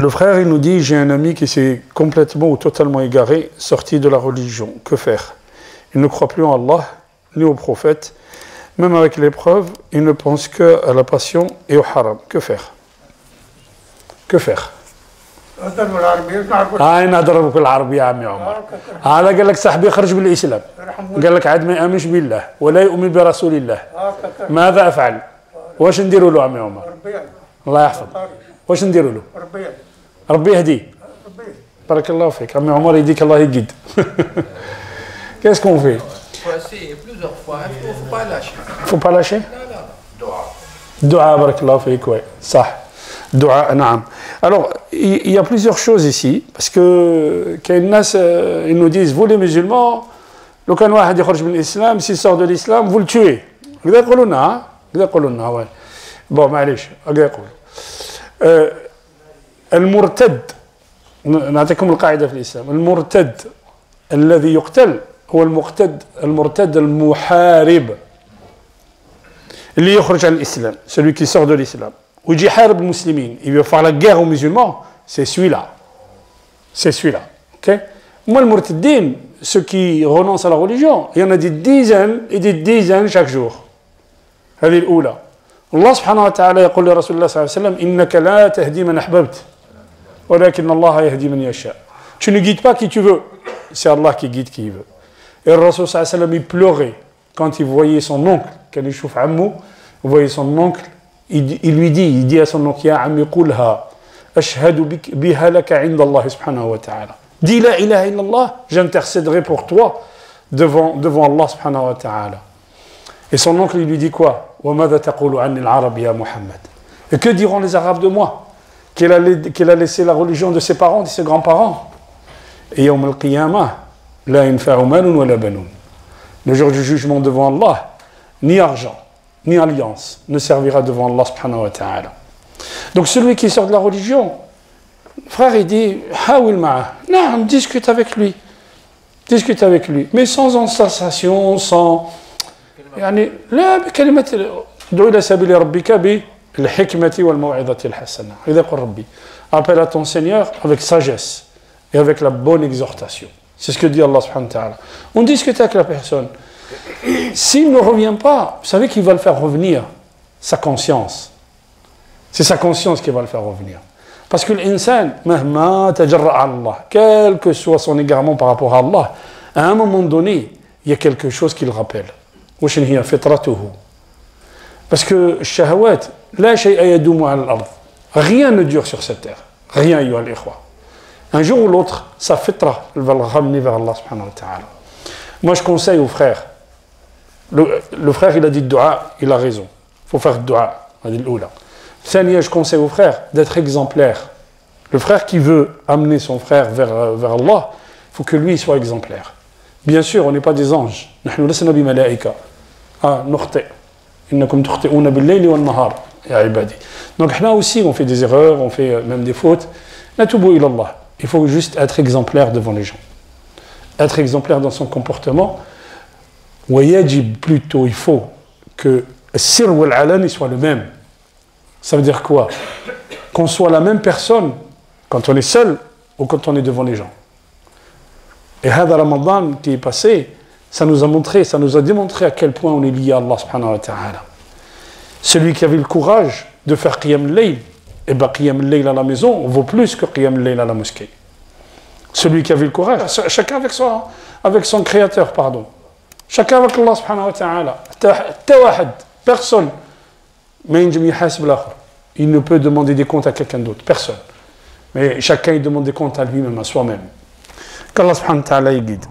Le frère, il nous dit, j'ai un ami qui s'est complètement ou totalement égaré, sorti de la religion. Que faire? Il ne croit plus en Allah, ni au prophète. Même avec l'épreuve, il ne pense qu'à la passion et au haram. Que faire? Que faire? أنا أضربك بالعربية يا عمي عمر. هذا قال لك صاحبي خرج بالإسلام. قال لك عاد ما يؤمنش بالله ولا يؤمن برسول الله. ماذا أفعل؟ واش نديروا له عمي عمر؟ الله يحفظ. واش نديروا له؟ ربي يهديه. بارك الله فيك عمي عمر يديك الله يجد. Qu'est-ce qu'on fait? Faut essayer plusieurs fois. Il ne faut pas lâcher. Faut pas lâcher? Dua. Dua, بارك الله فيك, ouais. صح. Dua, naam. Alors, il y a plusieurs choses ici, parce que ils nous disent, vous les musulmans, le كان واحد يخرج من الإسلام, s'il sort de l'islam, vous le tuez. كذا يقولوا لنا, كذا يقولوا لنا, ouais. Bon, معليش, كذا يقول. المرتد, نعطيكم القاعدة في الإسلام, المرتد الذي يقتل هو المرتد المحارب اللي يخرج عن الإسلام, celui qui sort de l'islam. ويجي يحارب المسلمين, il veut faire la guerre aux musulmans, c'est celui-là. C'est celui-là. Okay? Moi, le murtaddin, ceux qui renoncent à la religion, il y en a des dizaines et des dizaines chaque jour. هذه الأولى. الله سبحانه وتعالى يقول لرسول الله صلى الله عليه وسلم إنك لا تهدي من أحببت ولكن الله يهدي من يشاء. Tu ne guides pas qui tu veux, c'est Allah qui guide qui il veut. Et le Rasul صلى الله عليه وسلم, il pleurait quand il voyait son oncle, كان يشوف عمه, il voyait son oncle. Il lui dit, il dit à son oncle, Ya Ammi qulha, ashhadu biha laka inda Allah subhanahu wa ta'ala. Dis la ilaha illallah, j'intercéderai pour toi devant Allah subhanahu wa ta'ala. Et son oncle, il lui dit quoi? Wa madha taqulu anni al-arab ya Muhammad. Et que diront les Arabes de moi? Qu'il a laissé la religion de ses parents, de ses grands-parents. Et yawm al-qiyamah, la yanfa'u malun wa la banun. Le jour du jugement devant Allah, ni argent, ni alliance ne servira devant Allah subhanahu wa ta'ala. Donc celui qui sort de la religion, frère, il dit, hawil ma'a, non, discute avec lui, mais sans sensation, sans, يعني لا بكلمة ادعو إلى سبيل ربك بالحكمة والموعظة الحسنة. إذا قل ربي, appelle à ton Seigneur avec sagesse et avec la bonne exhortation. C'est ce que dit Allah subhanahu wa ta'ala. On discute avec la personne. S'il ne revient pas, vous savez qu'il va le faire revenir, sa conscience. C'est sa conscience qui va le faire revenir. Parce que l'insan, mahma tajarra Allah, quel que soit son égarement par rapport à Allah, à un moment donné, il y a quelque chose qui le rappelle. Parce que shahawat, la shay'a yadumu ala al-ard. Rien ne dure sur cette terre. Rien, ayyuha al-ikhwa. Un jour ou l'autre, sa fitra, elle va le ramener vers Allah subhanahu wa ta'ala. Moi, je conseille aux frères. Le frère, il a dit dua, il a raison. Il faut faire dua. Je conseille aux frères d'être exemplaires. Le frère qui veut amener son frère vers Allah, il faut que lui soit exemplaire. Bien sûr, on n'est pas des anges. Donc là aussi, on fait des erreurs, on fait même des fautes. Il faut juste être exemplaire devant les gens. Être exemplaire dans son comportement. Plutôt, il faut que le sir ou l'alani soit le même. Ça veut dire quoi? Qu'on soit la même personne quand on est seul ou quand on est devant les gens. Et Hada Ramadan qui est passé, ça nous a démontré à quel point on est lié à Allah subhanahu wa ta'ala. Celui qui avait le courage de faire Qiyam al-Layl, et bien Qiyam al-Layl à la maison vaut plus que Qiyam al-Layl à la mosquée. Celui qui avait le courage, chacun avec son créateur, pardon. Chacun avec Allah subhanahu wa ta'ala. Personne. Il ne peut demander des comptes à quelqu'un d'autre. Personne. Mais chacun il demande des comptes à lui-même, à soi-même. Qu'Allah subhanahu wa ta'ala y guide.